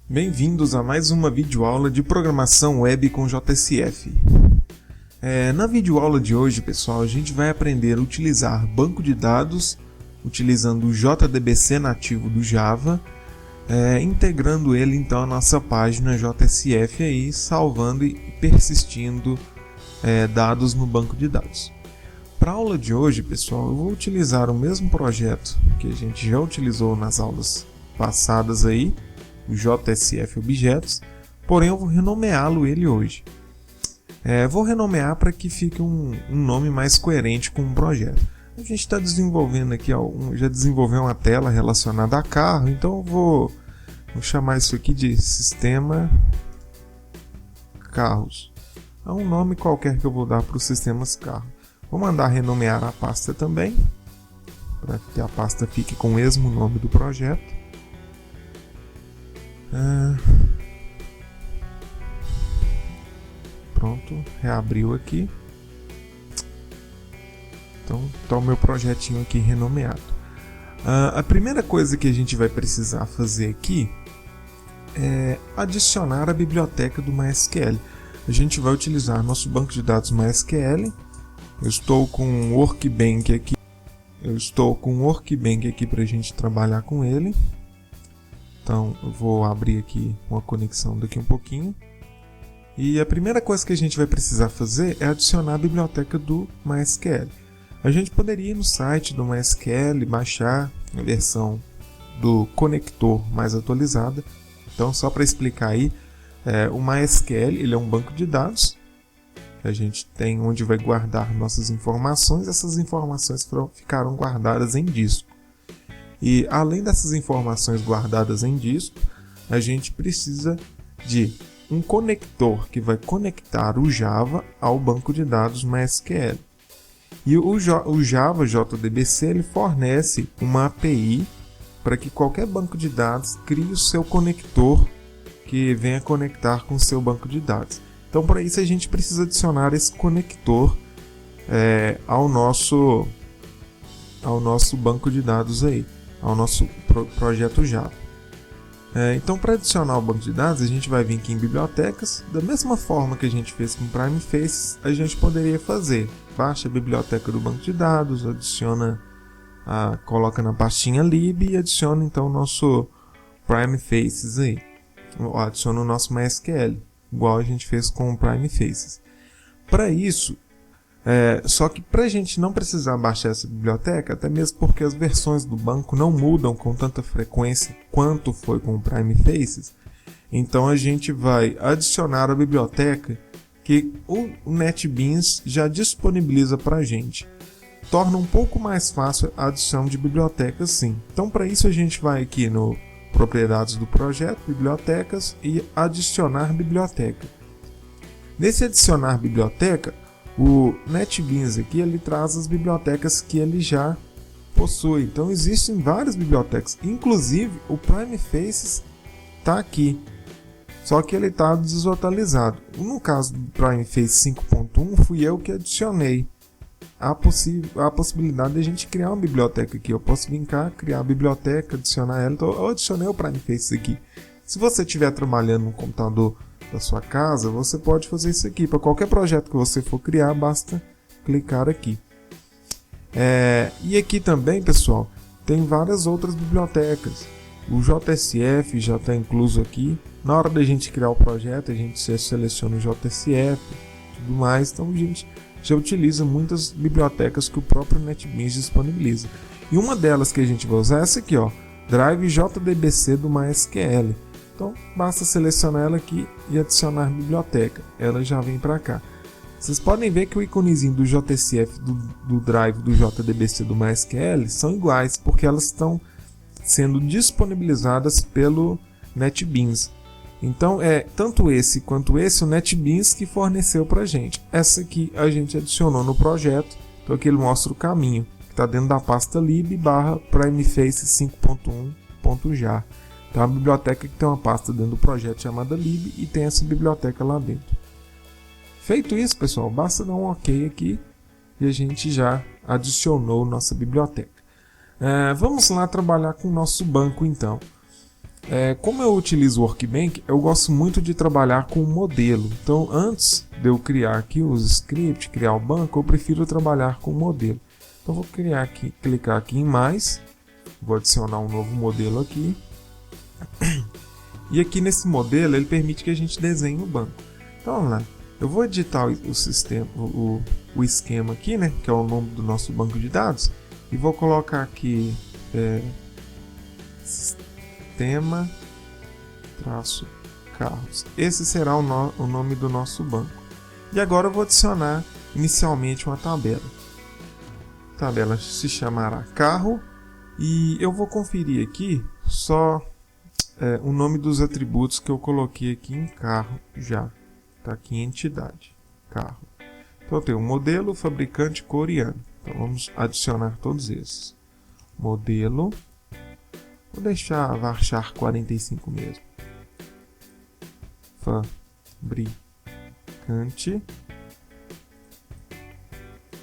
Bem-vindos a mais uma videoaula de programação web com JSF. Na videoaula de hoje, pessoal, a gente vai aprender a utilizar banco de dados utilizando o JDBC nativo do Java, integrando ele então à nossa página JSF aí, salvando e persistindo dados no banco de dados. Para a aula de hoje, pessoal, eu vou utilizar o mesmo projeto que a gente já utilizou nas aulas passadas aí, o JSF Objetos, porém eu vou renomeá-lo ele hoje. Vou renomear para que fique um nome mais coerente com o projeto. A gente está desenvolvendo aqui, já desenvolveu uma tela relacionada a carro, então eu vou chamar isso aqui de Sistema Carros. É um nome qualquer que eu vou dar para os sistemas carro. Vou mandar renomear a pasta também, para que a pasta fique com o mesmo nome do projeto. Pronto, reabriu aqui. Então está o meu projetinho aqui renomeado. A primeira coisa que a gente vai precisar fazer aqui é adicionar a biblioteca do MySQL. A gente vai utilizar nosso banco de dados MySQL. Eu estou com um Workbench aqui para a gente trabalhar com ele. Então eu vou abrir aqui uma conexão daqui um pouquinho. E a primeira coisa que a gente vai precisar fazer é adicionar a biblioteca do MySQL. A gente poderia ir no site do MySQL e baixar a versão do conector mais atualizada. Então, só para explicar aí, o MySQL ele é um banco de dados. A gente tem onde vai guardar nossas informações. Essas informações ficaram guardadas em disco. E além dessas informações guardadas em disco, a gente precisa de um conector que vai conectar o Java ao banco de dados MySQL. E o Java JDBC ele fornece uma API para que qualquer banco de dados crie o seu conector que venha conectar com o seu banco de dados. Então, para isso, a gente precisa adicionar esse conector ao nosso banco de dados aí, ao nosso projeto Java. Então, para adicionar o banco de dados, a gente vai vir aqui em bibliotecas. Da mesma forma que a gente fez com o Prime Faces, a gente poderia fazer. Baixa a biblioteca do banco de dados, coloca na pastinha lib e adiciona então o nosso Prime Faces aí. Adiciona o nosso MySQL, igual a gente fez com o Prime Faces. Para isso, só que para a gente não precisar baixar essa biblioteca, até mesmo porque as versões do banco não mudam com tanta frequência quanto foi com o Prime Faces, então a gente vai adicionar a biblioteca que o NetBeans já disponibiliza para a gente. Torna um pouco mais fácil a adição de bibliotecas, sim. Então, para isso, a gente vai aqui no Propriedades do projeto, Bibliotecas e Adicionar biblioteca. Nesse Adicionar biblioteca, o NetBeans aqui ele traz as bibliotecas que ele já possui. Então, existem várias bibliotecas. Inclusive, o Prime Faces está aqui. Só que ele está desatualizado. No caso do Prime Faces 5.1, fui eu que adicionei a possibilidade de a gente criar uma biblioteca aqui. Eu posso vir cá, criar a biblioteca, adicionar ela. Então, eu adicionei o Prime Faces aqui. Se você estiver trabalhando no computador da sua casa, você pode fazer isso aqui. Para qualquer projeto que você for criar, basta clicar aqui. E aqui também, pessoal, tem várias outras bibliotecas. O JSF já está incluso aqui. Na hora da gente criar o projeto, a gente seleciona o JSF e tudo mais. Então a gente já utiliza muitas bibliotecas que o próprio NetBeans disponibiliza. E uma delas que a gente vai usar é essa aqui, Drive JDBC do MySQL. Então basta selecionar ela aqui e adicionar biblioteca. Ela já vem para cá. Vocês podem ver que o iconezinho do JSF do Drive do JDBC do MySQL são iguais, porque elas estão sendo disponibilizadas pelo NetBeans. Então, tanto esse quanto esse, o NetBeans que forneceu para a gente. Essa aqui a gente adicionou no projeto, então aqui ele mostra o caminho, que está dentro da pasta lib/primefaces 5.1.jar. Então, a biblioteca que tem uma pasta dentro do projeto chamada lib e tem essa biblioteca lá dentro. Feito isso, pessoal, basta dar um OK aqui e a gente já adicionou nossa biblioteca. Vamos lá trabalhar com o nosso banco então. Como eu utilizo o Workbench, eu gosto muito de trabalhar com o modelo. Então, antes de eu criar aqui os scripts, criar o banco, eu prefiro trabalhar com o modelo. Então, vou clicar aqui em mais, vou adicionar um novo modelo aqui. E aqui nesse modelo, ele permite que a gente desenhe o banco. Então, vamos lá. Eu vou editar o esquema aqui, né, que é o nome do nosso banco de dados, e vou colocar aqui sistema -carros. Esse será o nome do nosso banco. E agora eu vou adicionar inicialmente uma tabela. A tabela se chamará carro e eu vou conferir aqui só o nome dos atributos que eu coloquei aqui em carro já. Está aqui em entidade, carro. Então eu tenho modelo, fabricante, cor e ano. Então vamos adicionar todos esses. Modelo, vou deixar varchar 45 mesmo. Fabricante,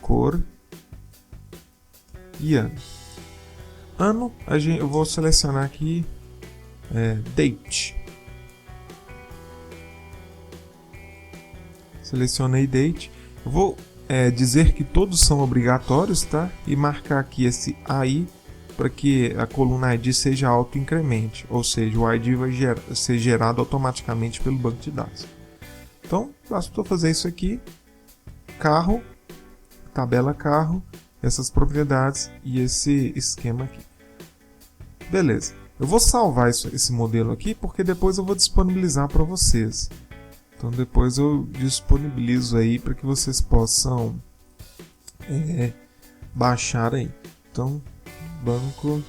cor e ano. Ano, eu vou selecionar aqui date. Selecionei date. Eu vou dizer que todos são obrigatórios, tá? E marcar aqui esse AI para que a coluna ID seja auto-incremente, ou seja, o ID vai ser gerado automaticamente pelo banco de dados. Então, basta fazer isso aqui, carro, tabela carro, essas propriedades e esse esquema aqui. Beleza, eu vou salvar esse modelo aqui porque depois eu vou disponibilizar para vocês. Então depois eu disponibilizo aí para que vocês possam baixar aí. Então, banco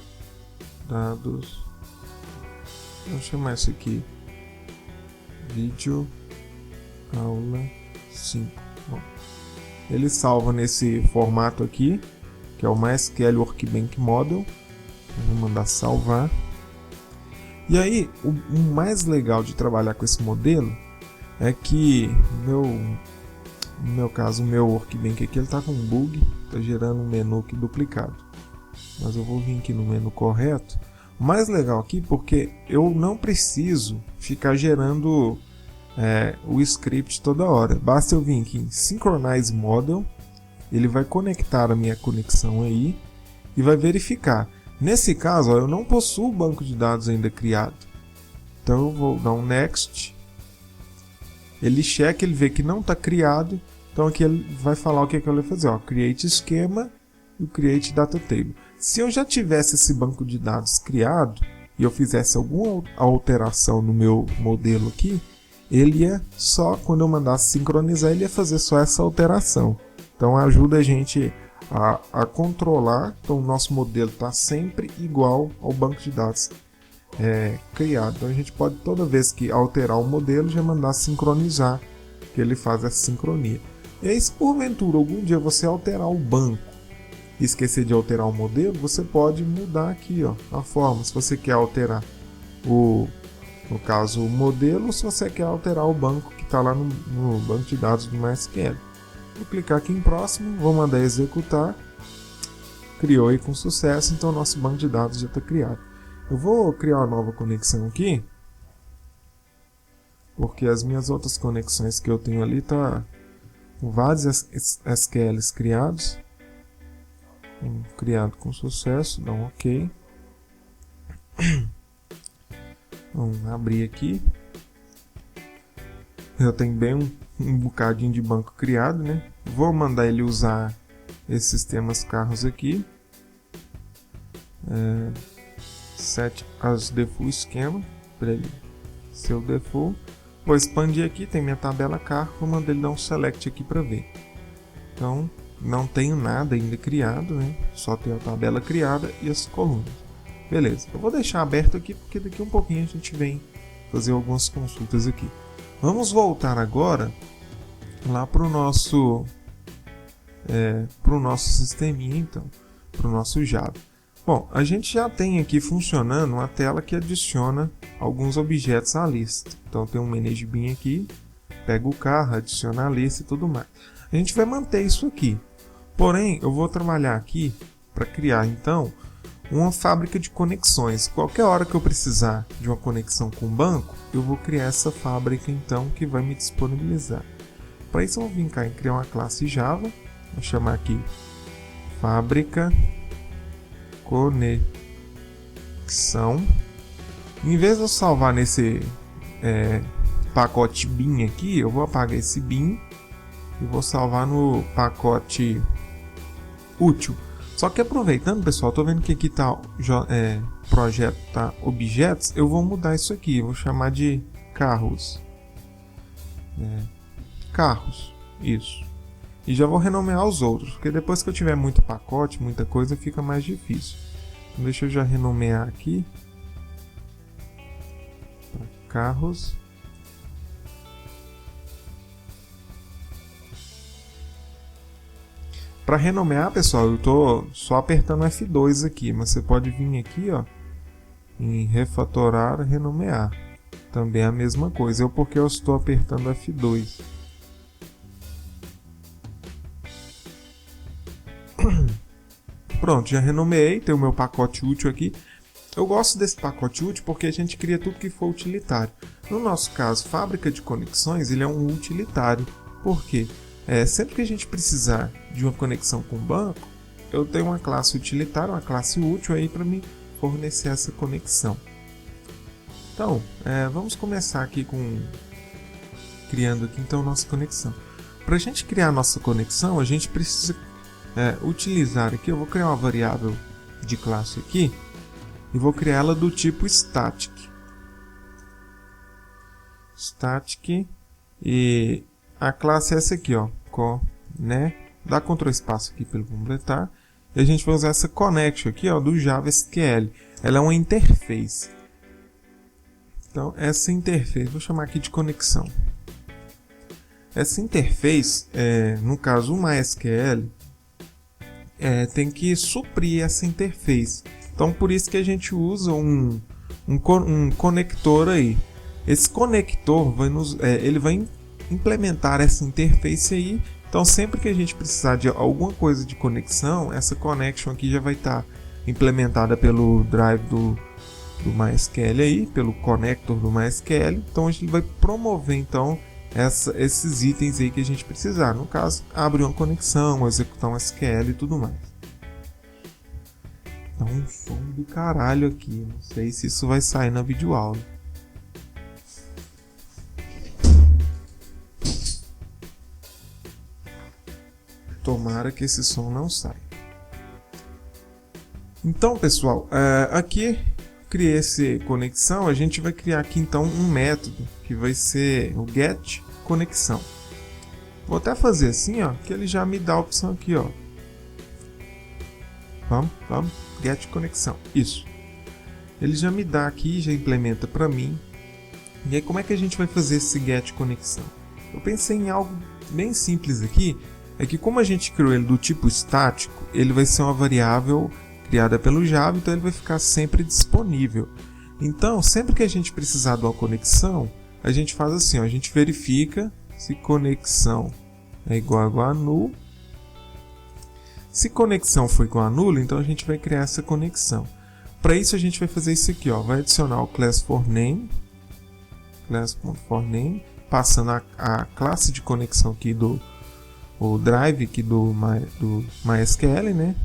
dados, vou chamar isso aqui vídeo aula 5. Bom, ele salva nesse formato aqui, que é o MySQL Workbench Model. Eu vou mandar salvar. E aí, o mais legal de trabalhar com esse modelo é que no meu caso, o meu Workbench aqui, ele está com um bug, está gerando um menu aqui duplicado. Mas eu vou vir aqui no menu correto. O mais legal aqui porque eu não preciso ficar gerando o script toda hora. Basta eu vir aqui em Synchronize Model, ele vai conectar a minha conexão aí e vai verificar. Nesse caso, eu não possuo o banco de dados ainda criado. Então eu vou dar um Next. Ele checa, ele vê que não está criado. Então aqui ele vai falar o que ele vai fazer. Create esquema e o Create Data Table. Se eu já tivesse esse banco de dados criado e eu fizesse alguma alteração no meu modelo aqui, ele ia só, quando eu mandasse sincronizar, ele ia fazer só essa alteração. Então ajuda a gente a controlar. Então o nosso modelo está sempre igual ao banco de dados criado. Então a gente pode, toda vez que alterar o modelo, já mandar sincronizar, que ele faz essa sincronia. E aí, se porventura algum dia você alterar o banco e esquecer de alterar o modelo, você pode mudar aqui a forma. Se você quer alterar no caso o modelo, ou se você quer alterar o banco que está lá no banco de dados do MySQL. Vou clicar aqui em próximo, vou mandar executar. Criou aí com sucesso, então o nosso banco de dados já está criado. Eu vou criar uma nova conexão aqui, porque as minhas outras conexões que eu tenho ali tá com vários SQLs criados. Criado com sucesso, dá um OK. Vamos abrir aqui. Eu tenho bem um bocadinho de banco criado, né? Vou mandar ele usar esses sistemas carros aqui. Set as default esquema para ele ser o default. Vou expandir aqui, tem minha tabela carro, vou mandar ele dar um select aqui para ver. Então não tenho nada ainda criado, né? Só tenho a tabela criada e as colunas. Beleza, eu vou deixar aberto aqui porque daqui a um pouquinho a gente vem fazer algumas consultas aqui. Vamos voltar agora lá para o nosso sisteminha, então, para o nosso Java. Bom, a gente já tem aqui funcionando uma tela que adiciona alguns objetos à lista. Então tem um manage bin aqui, pega o carro, adiciona a lista e tudo mais. A gente vai manter isso aqui. Porém, eu vou trabalhar aqui para criar então uma fábrica de conexões. Qualquer hora que eu precisar de uma conexão com o banco, eu vou criar essa fábrica então que vai me disponibilizar. Para isso eu vou vir cá em criar uma classe Java, vou chamar aqui fábrica conexão. Em vez de eu salvar nesse pacote bin aqui, eu vou apagar esse bin e vou salvar no pacote útil. Só que aproveitando, pessoal, tô vendo que aqui tá projeto, tá objetos, eu vou mudar isso aqui, eu vou chamar de carros. Carros, isso. E já vou renomear os outros, porque depois que eu tiver muito pacote, muita coisa, fica mais difícil. Então deixa eu já renomear aqui. Carros. Para renomear, pessoal, eu tô só apertando F2 aqui, mas você pode vir aqui, ó, em refatorar, renomear. Também é a mesma coisa, porque eu estou apertando F2. Pronto, já renomeei, tem o meu pacote útil aqui. Eu gosto desse pacote útil porque a gente cria tudo que for utilitário. No nosso caso, fábrica de conexões, ele é um utilitário. Por quê? Sempre que a gente precisar de uma conexão com o banco, eu tenho uma classe utilitária, uma classe útil aí para me fornecer essa conexão. Então, vamos começar aqui criando aqui então nossa conexão. Para a gente criar a nossa conexão, a gente precisa utilizar aqui, eu vou criar uma variável de classe aqui e vou criar ela do tipo static. Static e a classe é essa aqui, ó, dá Ctrl espaço aqui para ele completar. E a gente vai usar essa connection aqui, ó, do Java SQL. Ela é uma interface. Então, essa interface, vou chamar aqui de conexão. Essa interface, no caso o MySQL, tem que suprir essa interface. Então, por isso que a gente usa um conector aí. Esse conector ele vai implementar essa interface aí. Então, sempre que a gente precisar de alguma coisa de conexão, essa connection aqui já vai estar implementada pelo drive do MySQL aí, pelo connector do MySQL. Então, a gente vai promover então esses itens aí que a gente precisar. No caso, abrir uma conexão, executar um SQL e tudo mais. Tá um som do caralho aqui. Não sei se isso vai sair na videoaula. Tomara que esse som não saia. Então, pessoal, aqui criei essa conexão. A gente vai criar aqui então um método que vai ser o getConexão. Vou até fazer assim, ó, que ele já me dá a opção aqui, ó. Vamos, getConexão. Isso. Ele já me dá aqui, já implementa para mim. E aí, como é que a gente vai fazer esse getConexão? Eu pensei em algo bem simples aqui. É que como a gente criou ele do tipo estático, ele vai ser uma variável criada pelo Java, então ele vai ficar sempre disponível. Então, sempre que a gente precisar de uma conexão, a gente faz assim, ó, a gente verifica se conexão é igual a null. Se conexão for igual a nulo, então a gente vai criar essa conexão. Para isso a gente vai fazer isso aqui, ó, vai adicionar o class.forName, passando a classe de conexão aqui o drive aqui do MySQL, né?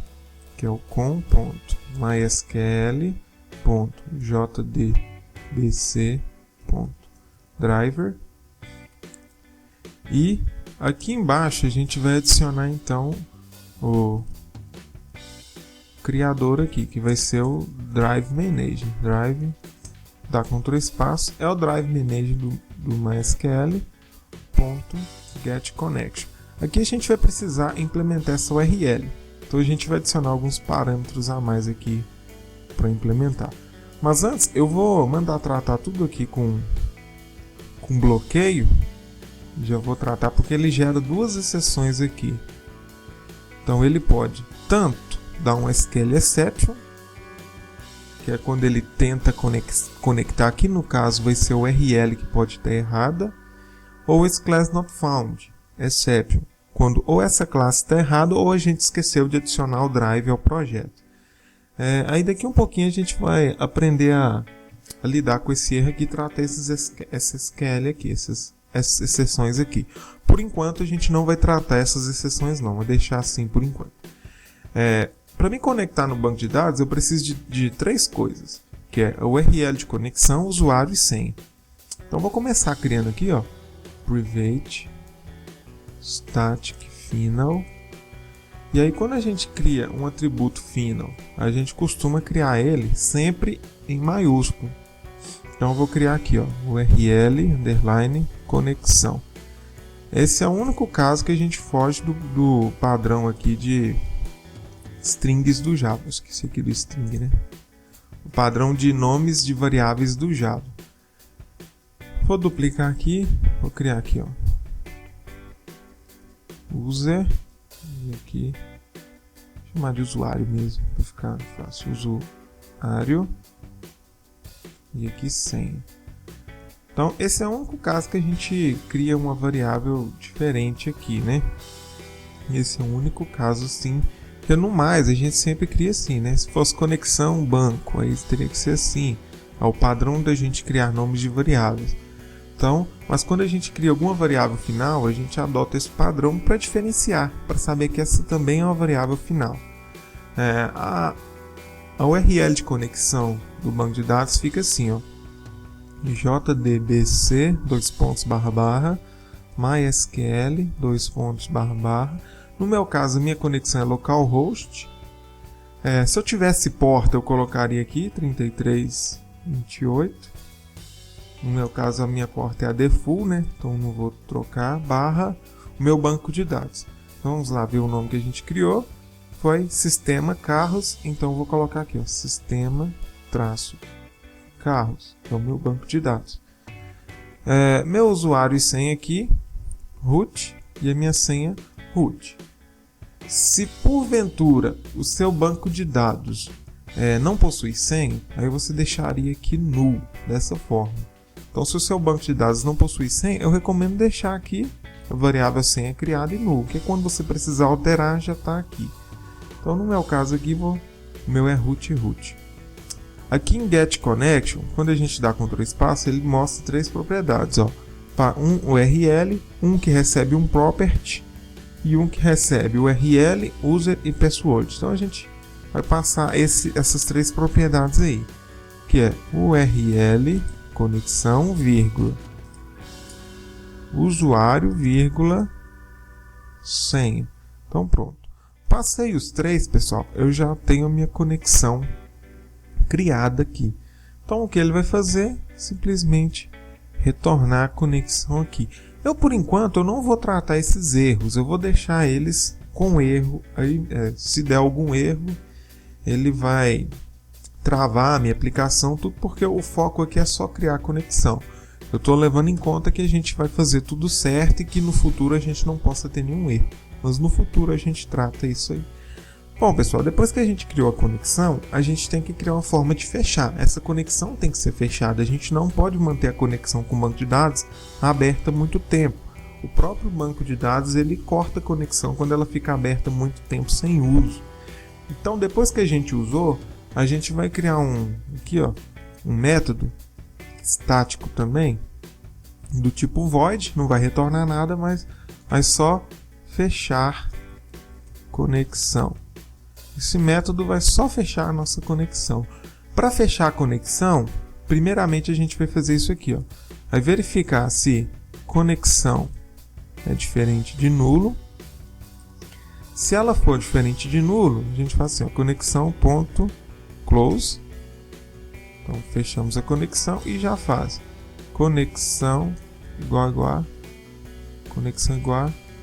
Que é o com.mysql.jdbc.driver. E aqui embaixo a gente vai adicionar então o criador aqui, que vai ser o Drive Manager. Drive, dá Ctrl espaço, é o Drive Manager do MySQL.getConnection. Aqui a gente vai precisar implementar essa URL. Então a gente vai adicionar alguns parâmetros a mais aqui para implementar. Mas antes eu vou mandar tratar tudo aqui com bloqueio. Já vou tratar porque ele gera duas exceções aqui. Então ele pode tanto dar um SQL exception, que é quando ele tenta conectar, aqui no caso vai ser o URL que pode estar errada, ou esse class not found exception, quando ou essa classe está errada ou a gente esqueceu de adicionar o drive ao projeto. Aí daqui um pouquinho a gente vai aprender a lidar com esse erro aqui e tratar esses SQL aqui, essas exceções aqui. Por enquanto a gente não vai tratar essas exceções não, vou deixar assim por enquanto. Para me conectar no banco de dados eu preciso de três coisas, que é o URL de conexão, usuário e senha. Então vou começar criando aqui, ó, private static final. E aí quando a gente cria um atributo final, a gente costuma criar ele sempre em maiúsculo. Então eu vou criar aqui, ó, URL underline conexão. Esse é o único caso que a gente foge do padrão aqui de strings do Java. Eu esqueci aqui do string, né? O padrão de nomes de variáveis do Java. Vou duplicar aqui, vou criar aqui, ó, user, e aqui vou chamar de usuário mesmo para ficar fácil, usuário, e aqui senha. Então esse é o único caso que a gente cria uma variável diferente aqui, né? Esse é o único caso sim, porque no mais a gente sempre cria assim, né? Se fosse conexão banco, aí teria que ser assim, é o padrão da gente criar nomes de variáveis. Então, mas quando a gente cria alguma variável final, a gente adota esse padrão para diferenciar, para saber que essa também é uma variável final. A URL de conexão do banco de dados fica assim, ó, jdbc /mysql No meu caso, a minha conexão é localhost. Se eu tivesse porta, eu colocaria aqui 3328. No meu caso, a minha porta é a default, né? Então não vou trocar, / o meu banco de dados. Então, vamos lá ver o nome que a gente criou. Foi sistema carros, então eu vou colocar aqui, ó, sistema -carros, que é o meu banco de dados. Meu usuário e senha aqui, root, e a minha senha, root. Se porventura o seu banco de dados não possui senha, aí você deixaria aqui null, dessa forma. Então, se o seu banco de dados não possui senha, eu recomendo deixar aqui a variável senha criada em null, que quando você precisar alterar, já está aqui. Então, no meu caso aqui, o meu é root. Aqui em getConnection, quando a gente dá Ctrl espaço, ele mostra três propriedades, ó. Um URL, um que recebe um property e um que recebe URL, user e password. Então, a gente vai passar essas três propriedades aí, que é URL conexão, vírgula, usuário, vírgula, senha. Então pronto. Passei os três, pessoal, eu já tenho a minha conexão criada aqui. Então o que ele vai fazer? Simplesmente retornar a conexão aqui. Por enquanto, eu não vou tratar esses erros, eu vou deixar eles com erro. Aí, se der algum erro, ele vai travar a minha aplicação, tudo porque o foco aqui é só criar conexão. Eu estou levando em conta que a gente vai fazer tudo certo e que no futuro a gente não possa ter nenhum erro. Mas no futuro a gente trata isso aí. Bom, pessoal, depois que a gente criou a conexão, a gente tem que criar uma forma de fechar. Essa conexão tem que ser fechada. A gente não pode manter a conexão com o banco de dados aberta muito tempo. O próprio banco de dados ele corta a conexão quando ela fica aberta muito tempo sem uso. Então, depois que a gente usou, a gente vai criar um método estático também, do tipo void, não vai retornar nada, mas vai só fechar conexão. Esse método vai só fechar a nossa conexão. Para fechar a conexão, primeiramente a gente vai fazer isso aqui, ó. Vai verificar se conexão é diferente de nulo. Se ela for diferente de nulo, a gente faz assim, ó, conexão.close. Então fechamos a conexão e já faz conexão igual a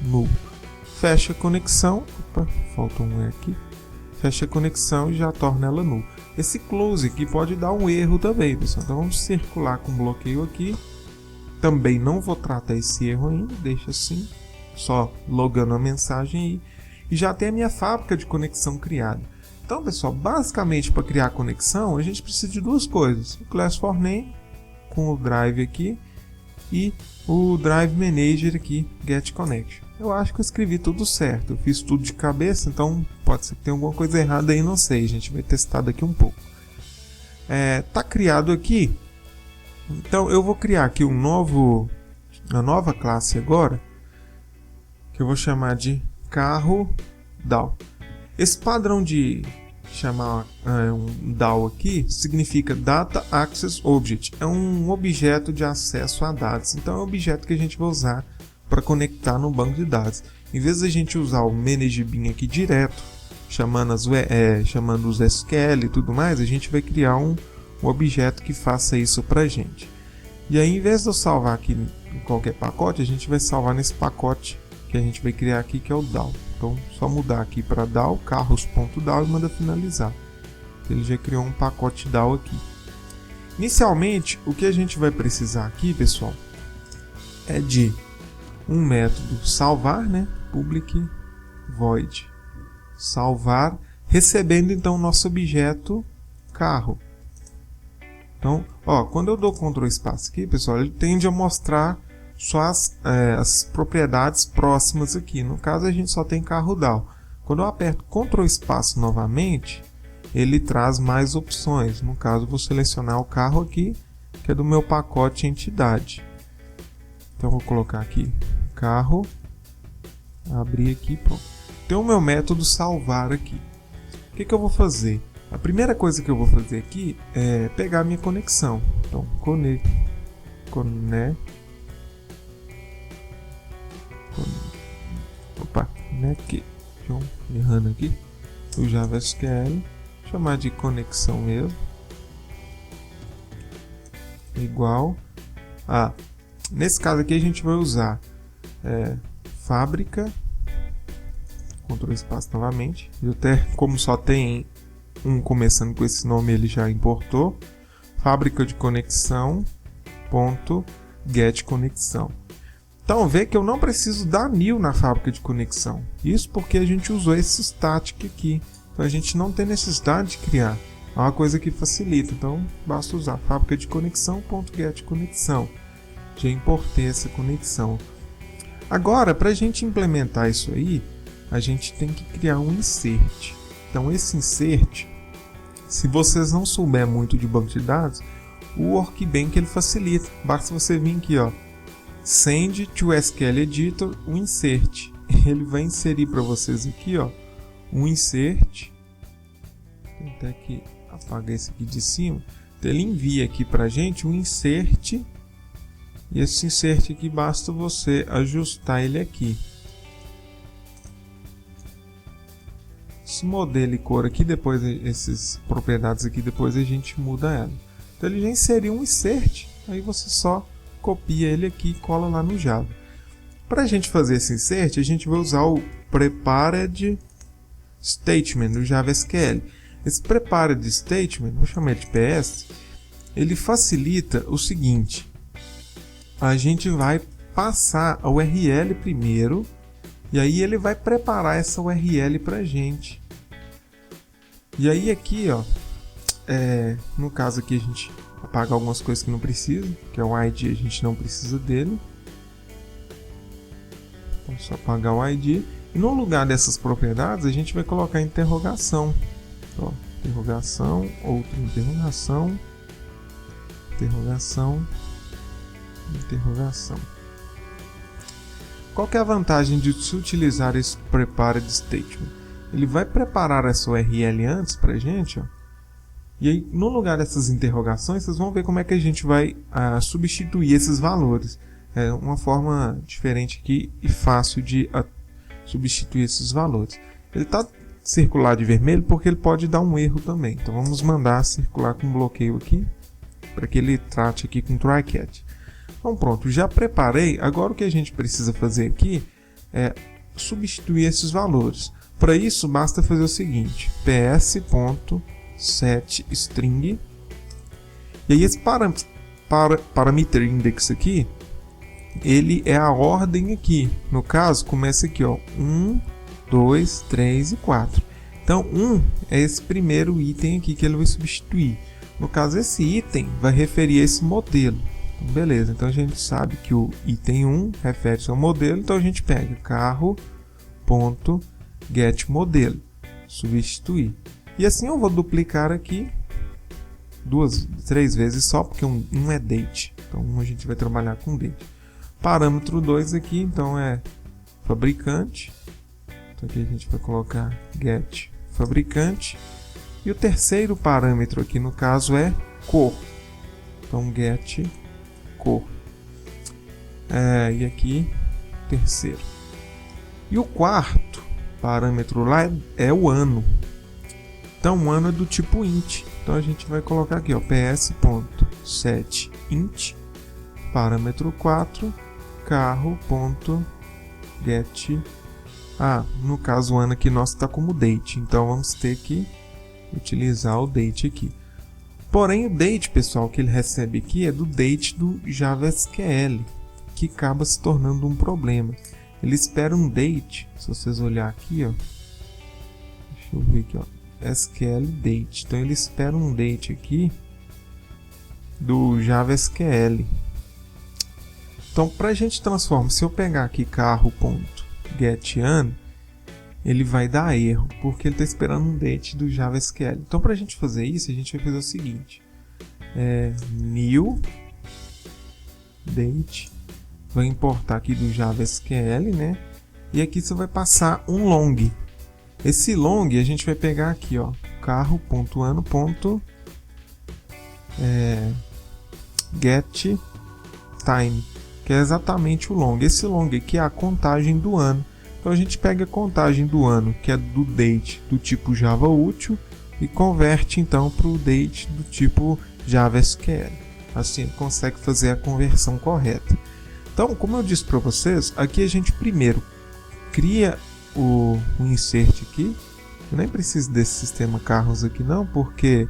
null. Fecha a conexão, falta um aqui. Fecha a conexão e já torna ela null. Esse close aqui pode dar um erro também, pessoal. Então vamos circular com bloqueio aqui. Também não vou tratar esse erro ainda, deixa assim, só logando a mensagem aí. E já tem a minha fábrica de conexão criada. Então, pessoal, basicamente para criar a conexão, a gente precisa de duas coisas. O class4name com o drive aqui e o drive manager aqui, getConnection. Eu acho que eu escrevi tudo certo. Eu fiz tudo de cabeça, então pode ser que tenha alguma coisa errada aí, não sei. A gente vai testar daqui um pouco. Tá criado aqui. Então eu vou criar aqui uma nova classe agora, que eu vou chamar de carro DAO. Esse padrão de chamar um DAO aqui significa Data Access Object. É um objeto de acesso a dados. Então é um objeto que a gente vai usar para conectar no banco de dados. Em vez de a gente usar o ManageBean aqui direto, chamando os SQL e tudo mais, a gente vai criar um objeto que faça isso para a gente. E aí, em vez de eu salvar aqui em qualquer pacote, a gente vai salvar nesse pacote que a gente vai criar aqui, que é o DAO. Então, só mudar aqui para DAO, carros.DAO e manda finalizar. Ele já criou um pacote DAO aqui. Inicialmente, o que a gente vai precisar aqui, pessoal, é de um método salvar, né? Public void salvar, recebendo então o nosso objeto carro. Então, quando eu dou Ctrl espaço aqui, pessoal, ele tende a mostrar só as propriedades próximas aqui. No caso, a gente só tem carro DAO. Quando eu aperto Ctrl espaço novamente, ele traz mais opções. No caso, eu vou selecionar o carro aqui, que é do meu pacote entidade. Então, eu vou colocar aqui carro, abrir aqui, pronto. Tem o meu método salvar aqui. O que eu vou fazer? A primeira coisa que eu vou fazer aqui é pegar a minha conexão. Então, conect errando aqui, o JavaSQL, chamar de conexão mesmo, igual a, nesse caso aqui a gente vai usar fábrica, Ctrl espaço novamente, e até como só tem um começando com esse nome, ele já importou, fábrica de conexão ponto get conexão. Então vê que eu não preciso dar new na fábrica de conexão. Isso porque a gente usou esse static aqui. Então a gente não tem necessidade de criar. É uma coisa que facilita. Então basta usar fábrica de conexão.get conexão. Já importei essa conexão. Agora, para a gente implementar isso aí, a gente tem que criar um insert. Então esse insert, se vocês não souberem muito de banco de dados, o Workbench ele facilita. Basta você vir aqui, send to SQL Editor o insert. Ele vai inserir para vocês aqui, um insert. Vou tentar aqui apagar esse aqui de cima. Então, ele envia aqui para a gente um insert. E esse insert aqui basta você ajustar ele aqui. Esse modelo e cor aqui, depois essas propriedades aqui, depois a gente muda ela. Então ele já inseriu um insert. Aí você só copia ele aqui e cola lá no Java. Para a gente fazer esse insert, a gente vai usar o prepared statement do JavaSQL. Esse prepared statement, vou chamar de PS, ele facilita o seguinte: a gente vai passar a URL primeiro, e aí ele vai preparar essa URL para a gente. E aí aqui, no caso aqui a gente apaga algumas coisas que não precisa, que é o ID, a gente não precisa dele. Então só apagar o ID. E no lugar dessas propriedades a gente vai colocar interrogação. Interrogação, outra interrogação, interrogação, interrogação. Qual que é a vantagem de se utilizar esse prepared statement? Ele vai preparar essa URL antes para a gente, e aí no lugar dessas interrogações vocês vão ver como é que a gente vai substituir esses valores. É uma forma diferente aqui e fácil de substituir esses valores. Ele está circular de vermelho porque ele pode dar um erro também. Então vamos mandar circular com bloqueio aqui, para que ele trate aqui com try catch. Então pronto, já preparei. Agora o que a gente precisa fazer aqui é substituir esses valores. Para isso basta fazer o seguinte: ps.setString, e aí esse parameter index aqui, ele é a ordem aqui. No caso, começa aqui, 1, 2, 3 e 4. Então 1 é esse primeiro item aqui que ele vai substituir. No caso, esse item vai referir a esse modelo. Então, beleza, então a gente sabe que o item 1 refere-se ao modelo, então a gente pega carro.getModelo, substituir. E assim eu vou duplicar aqui 3 vezes só, porque um é date. Então a gente vai trabalhar com date. Parâmetro 2 aqui, então é fabricante. Então aqui a gente vai colocar get fabricante. E o terceiro parâmetro aqui no caso é cor. Então get cor. E aqui terceiro. E o quarto parâmetro lá é o ano. Então o ano é do tipo int. Então a gente vai colocar aqui, ó, ps.setInt parâmetro 4 carro.get. No caso o ano aqui nosso está como date, então vamos ter que utilizar o date aqui. Porém o date, pessoal, que ele recebe aqui é do date do JavaSQL, que acaba se tornando um problema. Ele espera um date, se vocês olhar aqui, ó, deixa eu ver aqui, ó, SQL date. Então ele espera um date aqui do JavaSQL. Então para a gente transformar, se eu pegar aqui carro.getAno, ele vai dar erro, porque ele está esperando um date do JavaSQL. Então para a gente fazer isso, a gente vai fazer o seguinte: new date, vai importar aqui do JavaSQL, né? E aqui você vai passar um long. Esse long a gente vai pegar aqui, ó, carro.ano.getTime, que é exatamente o long. Esse long aqui é a contagem do ano. Então a gente pega a contagem do ano, que é do date do tipo Java útil, e converte então para o date do tipo JavaSQL. Assim ele consegue fazer a conversão correta. Então, como eu disse para vocês, aqui a gente primeiro cria o insert aqui. Eu nem preciso desse sistema carros aqui não, porque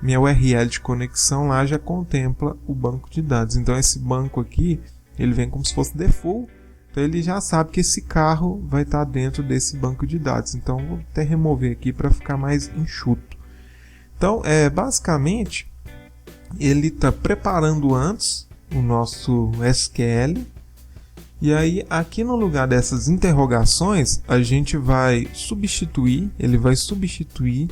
minha URL de conexão lá já contempla o banco de dados. Então esse banco aqui, ele vem como se fosse default. Então ele já sabe que esse carro vai estar dentro desse banco de dados. Então vou até remover aqui para ficar mais enxuto. Então basicamente ele está preparando antes o nosso SQL. E aí aqui no lugar dessas interrogações a gente vai substituir. Ele vai substituir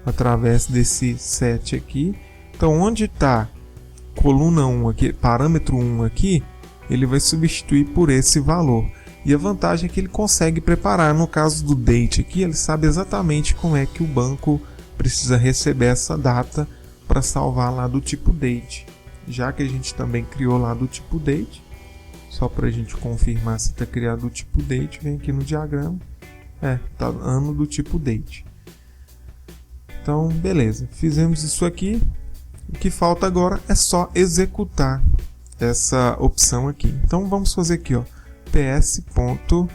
através desse set aqui. Então onde está coluna 1 aqui, parâmetro 1 aqui, ele vai substituir por esse valor. E a vantagem é que ele consegue preparar. No caso do date aqui, ele sabe exatamente como é que o banco precisa receber essa data para salvar lá do tipo date. Já que a gente também criou lá do tipo date, só para a gente confirmar se está criado do tipo date, vem aqui no diagrama, tá ano do tipo date. Então beleza, fizemos isso aqui. O que falta agora é só executar essa opção aqui. Então vamos fazer aqui, ó, ps.execute.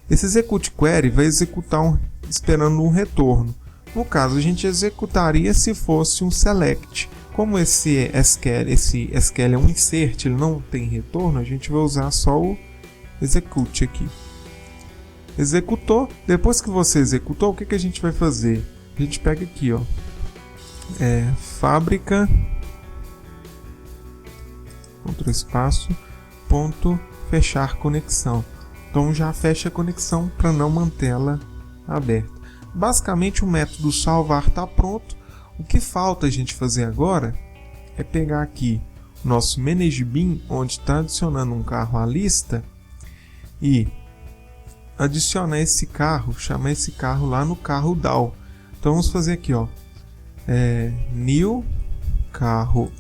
Esse execute query vai executar esperando um retorno. No caso a gente executaria se fosse um select. Como esse SQL é um insert, ele não tem retorno, a gente vai usar só o execute aqui. Executou. Depois que você executou, o que a gente vai fazer? A gente pega aqui, ó, fábrica, outro espaço, ponto, fechar conexão. Então já fecha a conexão para não mantê-la aberta. Basicamente o método salvar está pronto. O que falta a gente fazer agora é pegar aqui o nosso manage bin, onde está adicionando um carro à lista, e adicionar esse carro, chamar esse carro lá no carro DAO. Então vamos fazer aqui, ó, new carro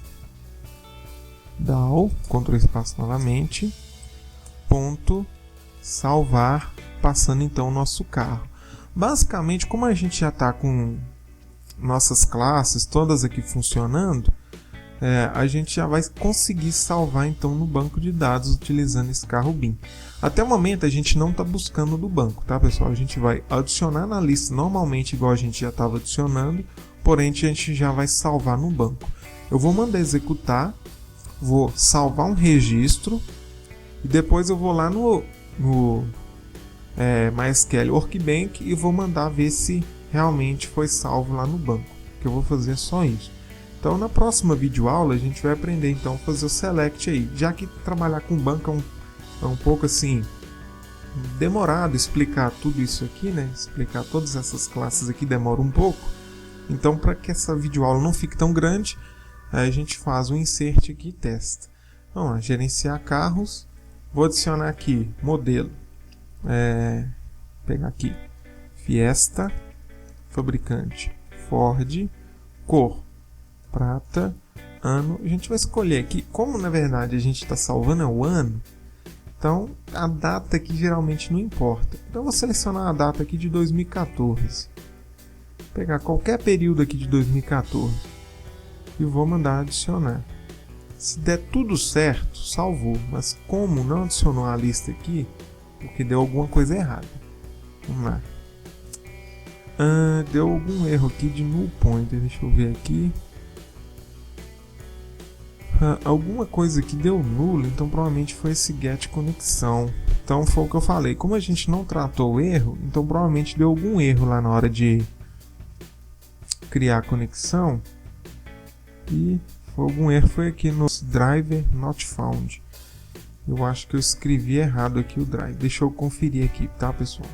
DAO, Ctrl espaço novamente, ponto salvar, passando então o nosso carro. Basicamente, como a gente já está com nossas classes todas aqui funcionando, a gente já vai conseguir salvar então no banco de dados utilizando esse carro bin. Até o momento a gente não está buscando do banco, tá pessoal? A gente vai adicionar na lista normalmente igual a gente já estava adicionando, porém a gente já vai salvar no banco. Eu vou mandar executar, vou salvar um registro e depois eu vou lá no MySQL Workbench e vou mandar ver se realmente foi salvo lá no banco, que eu vou fazer só isso. Então na próxima videoaula a gente vai aprender então a fazer o select aí, já que trabalhar com banco é um pouco assim demorado explicar tudo isso aqui, né? Explicar todas essas classes aqui demora um pouco. Então para que essa videoaula não fique tão grande, aí a gente faz um insert aqui e testa. Vamos lá, gerenciar carros, vou adicionar aqui modelo, pegar aqui Fiesta, fabricante Ford, cor prata, ano. A gente vai escolher aqui, como na verdade a gente está salvando o ano, então a data aqui geralmente não importa. Então eu vou selecionar a data aqui de 2014, pegar qualquer período aqui de 2014 e vou mandar adicionar. Se der tudo certo, salvou, mas como não adicionou a lista aqui, porque deu alguma coisa errada. Vamos lá. Deu algum erro aqui de null pointer, deixa eu ver aqui. Alguma coisa aqui deu nulo, então provavelmente foi esse get conexão. Então foi o que eu falei, como a gente não tratou o erro, então provavelmente deu algum erro lá na hora de criar a conexão. E algum erro foi aqui no driver not found. Eu acho que eu escrevi errado aqui o drive. Deixa eu conferir aqui, tá, pessoal?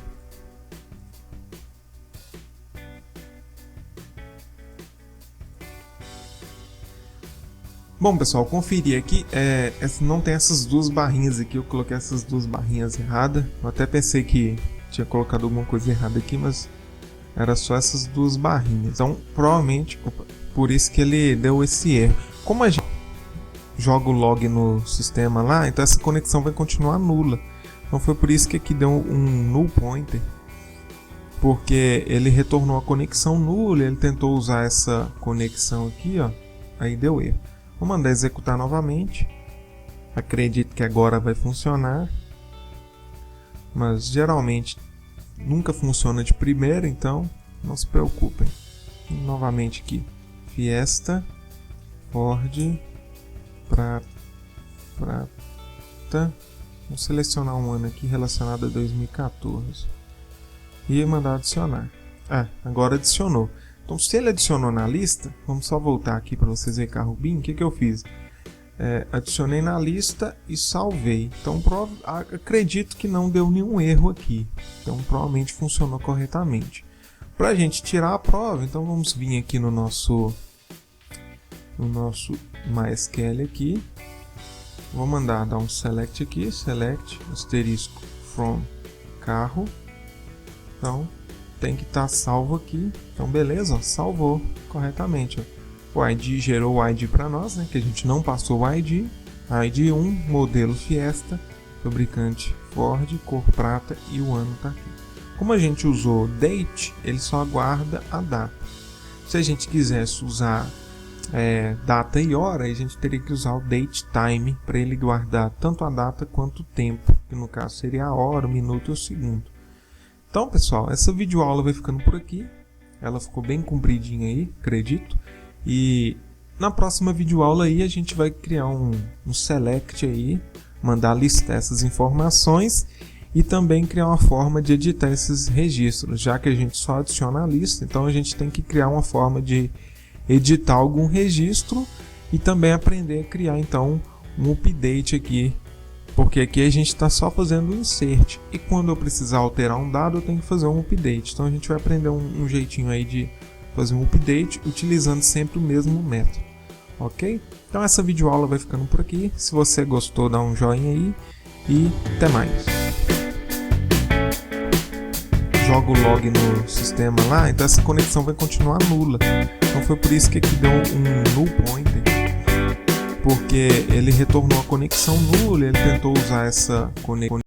Bom, pessoal, conferi aqui, não tem essas duas barrinhas aqui, eu coloquei essas duas barrinhas erradas. Eu até pensei que tinha colocado alguma coisa errada aqui, mas era só essas duas barrinhas. Então, provavelmente, por isso que ele deu esse erro. Como a gente joga o log no sistema lá, então essa conexão vai continuar nula. Então foi por isso que aqui deu um null pointer, porque ele retornou a conexão nula, ele tentou usar essa conexão aqui, ó, aí deu erro. Vou mandar executar novamente. Acredito que agora vai funcionar, mas geralmente nunca funciona de primeira, então não se preocupem. Novamente aqui, Fiesta, Ford, prata. Vamos selecionar um ano aqui relacionado a 2014 e mandar adicionar. Agora adicionou. Então, se ele adicionou na lista, vamos só voltar aqui para vocês verem carro BIM. O que eu fiz? Adicionei na lista e salvei. Então, acredito que não deu nenhum erro aqui. Então, provavelmente funcionou corretamente. Para a gente tirar a prova, então vamos vir aqui no nosso MySQL aqui. Vou mandar dar um select aqui, select asterisco from carro. Então tem que estar salvo aqui. Então beleza, ó, salvou corretamente. Ó. O ID gerou o ID para nós, né? Que a gente não passou o ID. ID 1, modelo Fiesta, fabricante Ford, cor prata e o ano está aqui. Como a gente usou date, ele só aguarda a data. Se a gente quisesse usar data e hora, a gente teria que usar o date time para ele guardar tanto a data quanto o tempo, que no caso seria a hora, o minuto e o segundo. Então, pessoal, essa videoaula vai ficando por aqui. Ela ficou bem compridinha aí, acredito. E na próxima videoaula aí a gente vai criar um select aí, mandar listar essas informações e também criar uma forma de editar esses registros, já que a gente só adiciona a lista, então a gente tem que criar uma forma de editar algum registro e também aprender a criar então um update aqui, porque aqui a gente está só fazendo um insert e quando eu precisar alterar um dado eu tenho que fazer um update. Então a gente vai aprender um jeitinho aí de fazer um update utilizando sempre o mesmo método, ok? Então essa videoaula vai ficando por aqui. Se você gostou, dá um joinha aí e até mais. Joga o log no sistema lá, então essa conexão vai continuar nula. Então foi por isso que aqui deu um null pointer, porque ele retornou a conexão nula, ele tentou usar essa conexão